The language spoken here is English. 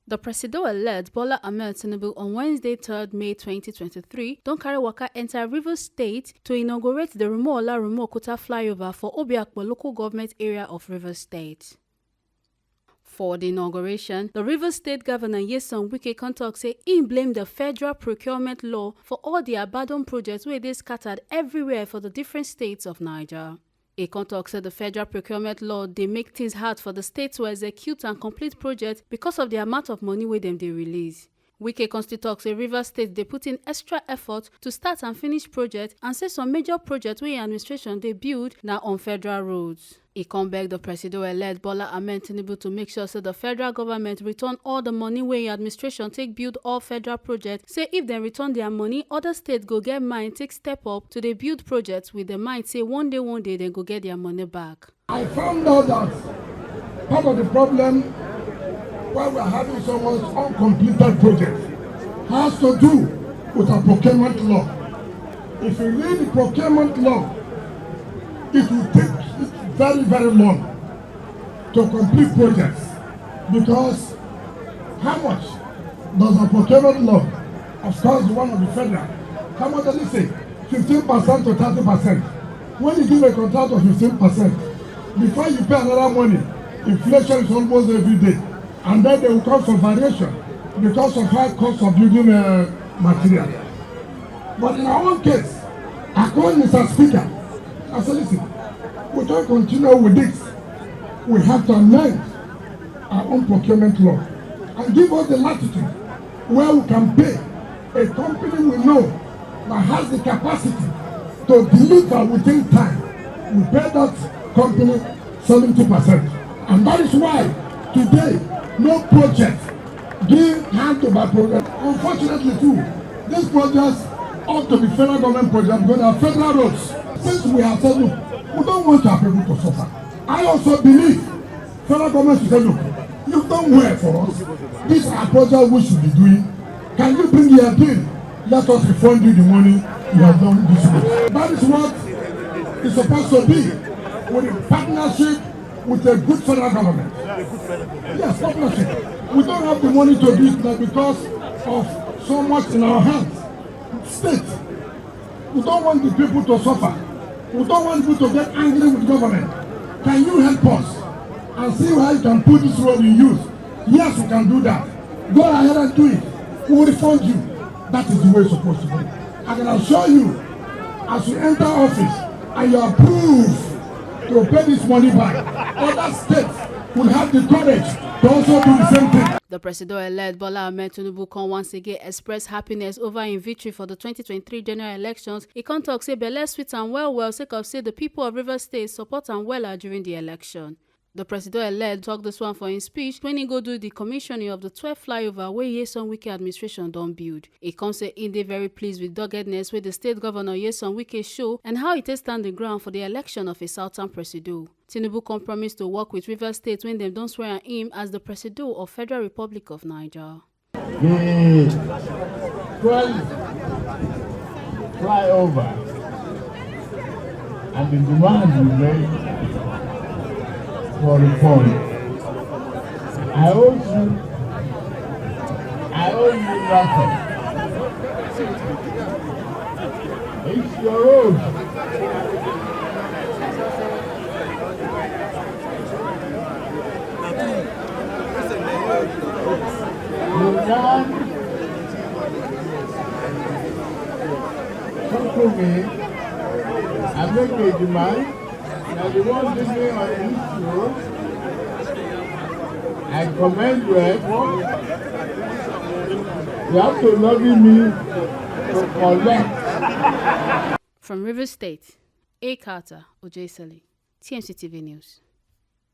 The President-elect Bola Ahmed Tinubu on Wednesday, 3rd May 2023, don carry waka enter Rivers State to inaugurate the Rumuola-Rumuokuta flyover for Obiakpo local government area of Rivers State. For the inauguration, the Rivers State Governor Wike come talk say he blamed the federal procurement law for all the abandoned projects wey dey scattered everywhere for the different states of Niger. A talk said the federal procurement law they make things hard for the states to execute and complete projects because of the amount of money wey dem dey release. Wike still talk say Rivers State they put in extra effort to start and finish projects and say some major projects wey administration they build now on federal roads. He beg the President-elect Bola Ahmed Tinubu to make sure that the federal government return all the money wey administration take build all federal projects. Say if they return their money, other states go get mind take step up to they build projects with the mind say one day they go get their money back. I found out that part of the problem why we are having so much uncompleted projects has to do with our procurement law. If you read the procurement law, it will take very, very long to complete projects, because how much does the procurement law, of course the one of the federal, how much does it say? 15% to 30%. When you give a contract of 15%, before you pay another money, inflation is almost every day, and then there will come some variation because of high cost of building material. But in our own case, according to Mr. Speaker, I said, listen, we don't continue with this. We have to amend our own procurement law and give us the latitude where we can pay a company we know that has the capacity to deliver within time. We pay that company 70%. And that is why today no project being handled by project. Unfortunately too, these projects ought to be federal government projects because they are federal roads. Since we have said, look, we don't want our people to suffer. I also believe federal government should say, look, you've done well for us. These are projects we should be doing. Can you bring your bill? Let us refund you the money you have done this way. That is what it's supposed to be, with a partnership with a good federal government. Yes, partnership. We don't have the money to do it now because of so much in our hands. State, we don't want the people to suffer. We don't want people to get angry with government. Can you help us and see how you can put this road in use? Yes, we can do that. Go ahead and do it. We will refund you. That is the way it's supposed to be. I can assure you, as you enter office and you approve to pay this money back, other states will have the courage to also do the same thing. The President-elect Bola Ahmed Tinubu can once again express happiness over in victory for the 2023 general elections. He can talk say belle sweet and well sake of say the people of Rivers State support and well during the election. The President-elect talked this one for his speech when he go do the commissioning of the 12th flyover where Wike administration don't build. He can say he dey very pleased with doggedness with the state governor Wike show and how it is standing ground for the election of a southern President. Tinubu compromised to work with Rivers State when they don't swear him as the President of Federal Republic of Niger. The 12th flyover and the demand we made for reform. I owe you nothing. It's your road. You can talk to me and make a demand. Now the one living on this road, I commend your effort. You have to lobby me to collect. From Rivers State, A. Carter, Ojesele, TMC TV News.